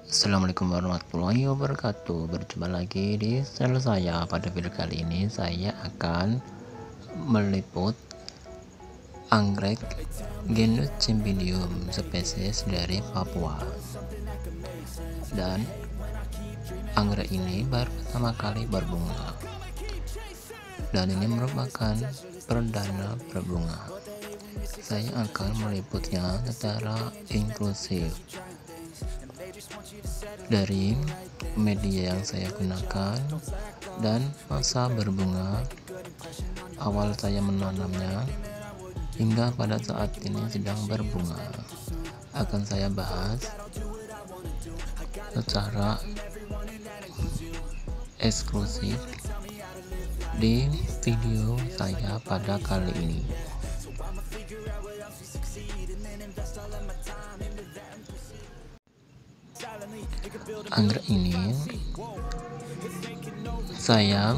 Assalamualaikum warahmatullahi wabarakatuh. Berjumpa lagi di channel saya. Pada video kali ini saya akan meliput anggrek genus Cymbidium spesies dari Papua. Dan anggrek ini baru pertama kali berbunga. Dan ini merupakan perdana berbunga. Saya akan meliputnya secara inklusif. Dari media yang saya gunakan dan masa berbunga awal saya menanamnya hingga pada saat ini sedang berbunga akan saya bahas secara eksklusif di video saya pada kali ini. Anggrek ini saya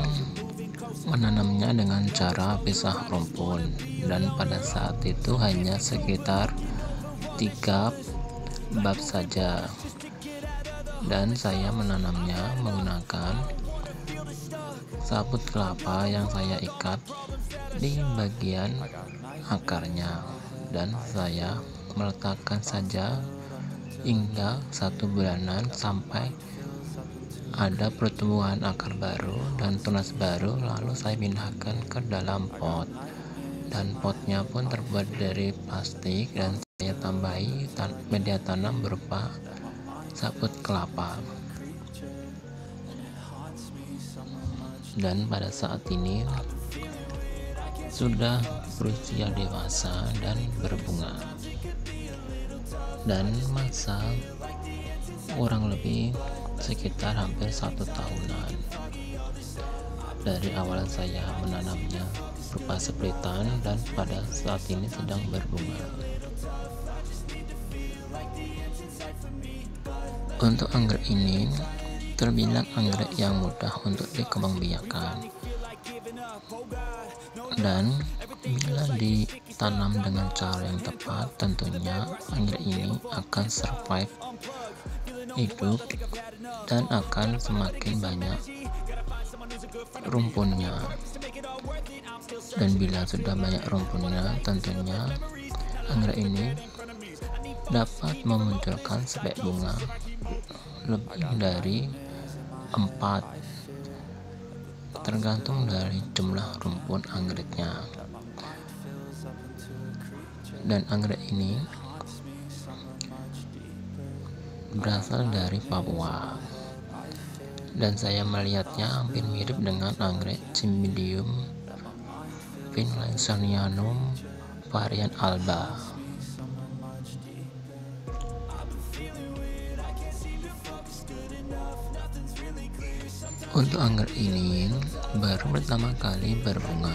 menanamnya dengan cara pisah rumpun, dan pada saat itu hanya sekitar 3 bab saja, dan saya menanamnya menggunakan sabut kelapa yang saya ikat di bagian akarnya, dan saya meletakkan saja hingga 1 bulanan sampai ada pertumbuhan akar baru dan tunas baru, lalu saya pindahkan ke dalam pot, dan potnya pun terbuat dari plastik dan saya tambahi media tanam berupa sabut kelapa. Dan pada saat ini sudah berusia dewasa dan berbunga, dan masa kurang lebih sekitar hampir 1 tahunan dari awal saya menanamnya berupa splitan, dan pada saat ini sedang berbunga. Untuk anggrek ini terbilang anggrek yang mudah untuk dikembangbiakan, dan bila ditanam dengan cara yang tepat, tentunya anggrek ini akan survive hidup dan akan semakin banyak rumpunnya. Dan bila sudah banyak rumpunnya, tentunya anggrek ini dapat memunculkan spek bunga lebih dari 4, tergantung dari jumlah rumpun anggreknya. Dan anggrek ini berasal dari Papua, dan saya melihatnya hampir mirip dengan anggrek Cymbidium finlaysianum varian alba. Untuk anggrek ini baru pertama kali berbunga,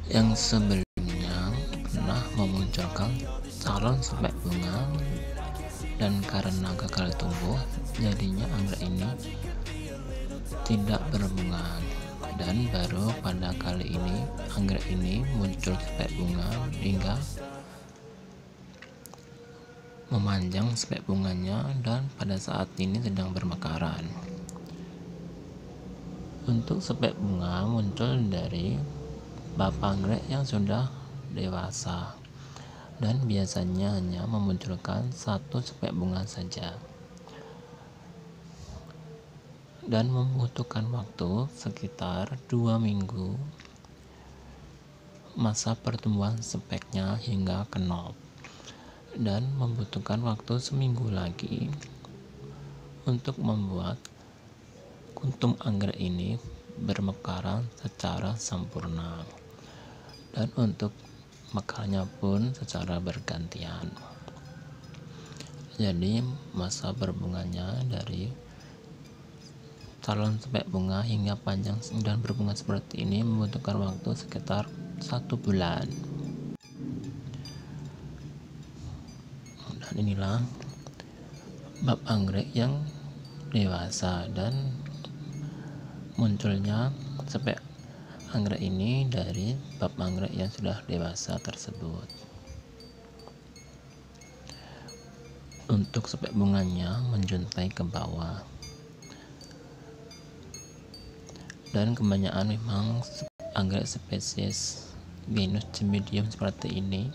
yang sebelumnya pernah memunculkan calon spek bunga, dan karena gagal tumbuh jadinya anggrek ini tidak berbunga. Dan baru pada kali ini anggrek ini muncul spek bunga hingga memanjang spek bunganya, dan pada saat ini sedang bermekaran. Untuk spek bunga muncul dari bab anggrek yang sudah dewasa, dan biasanya hanya memunculkan 1 spek bunga saja, dan membutuhkan waktu sekitar 2 minggu masa pertumbuhan speknya hingga ke 0, dan membutuhkan waktu seminggu lagi untuk membuat kuntum anggrek ini bermekaran secara sempurna, dan untuk mekarnya pun secara bergantian. Jadi masa berbunganya dari calon spek bunga hingga panjang dan berbunga seperti ini membutuhkan waktu sekitar 1 bulan. Dan inilah bab anggrek yang dewasa, dan munculnya spek anggrek ini dari bab anggrek yang sudah dewasa tersebut. untuk spek bunganya menjuntai ke bawah, dan kebanyakan memang anggrek spesies genus Cymbidium seperti ini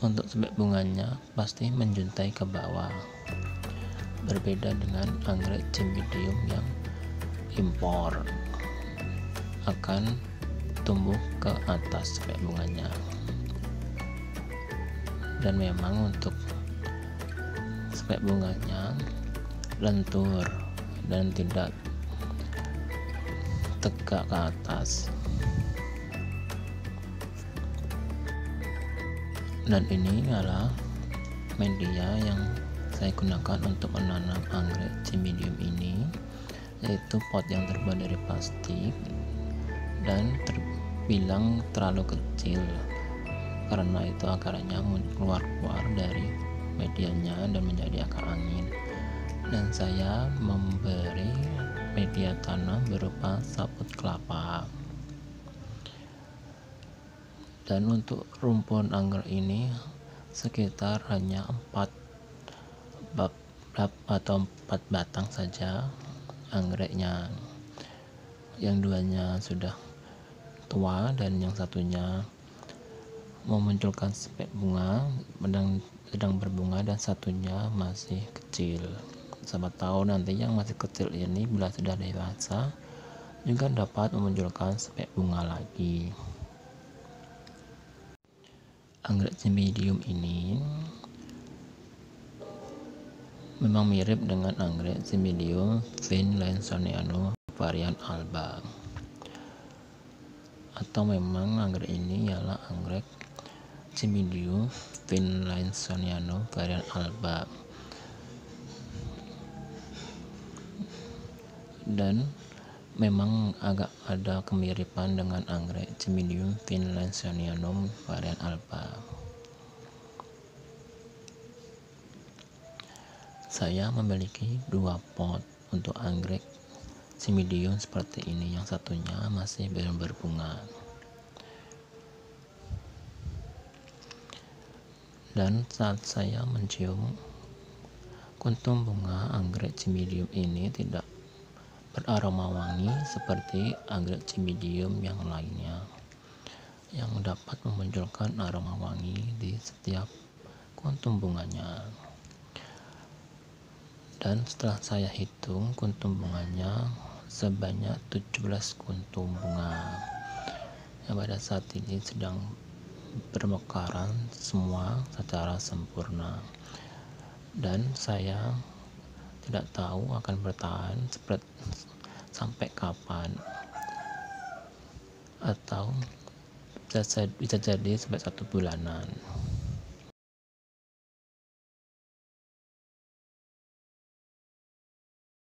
untuk spek bunganya pasti menjuntai ke bawah, berbeda dengan anggrek Cymbidium yang impor akan tumbuh ke atas spek bunganya. Dan memang untuk spek bunganya lentur dan tidak tegak ke atas. Dan ini adalah media yang saya gunakan untuk menanam anggrek Cymbidium ini, yaitu pot yang terbuat dari plastik dan terbilang terlalu kecil, karena itu akarnya keluar dari medianya dan menjadi akar angin. Dan saya memberi media tanam berupa saput kelapa. Dan untuk rumpun anggrek ini sekitar hanya 4 batang saja anggreknya. Yang duanya sudah tua dan yang satunya memunculkan spek bunga, sedang berbunga, dan satunya masih kecil. Siapa tahu nanti yang masih kecil ini bila sudah dewasa juga dapat memunculkan spek bunga lagi. Anggrek Cymbidium ini memang mirip dengan anggrek Cymbidium finlayson varian alba, atau memang anggrek ini ialah anggrek Cymbidium finlayson varian alba. Dan memang agak ada kemiripan dengan anggrek Cymbidium finlaysonianum varian alba. Saya memiliki 2 pot untuk anggrek Cymbidium seperti ini, yang satunya masih belum berbunga. Dan saat saya mencium kuntum bunga anggrek Cymbidium ini tidak beraroma wangi seperti anggrek Cymbidium yang lainnya yang dapat memunculkan aroma wangi di setiap kuntum bunganya. Dan setelah saya hitung kuntum bunganya sebanyak 17 kuntum bunga yang pada saat ini sedang bermekaran semua secara sempurna, dan saya tidak tahu akan bertahan sampai kapan, atau bisa jadi sampai 1 bulanan.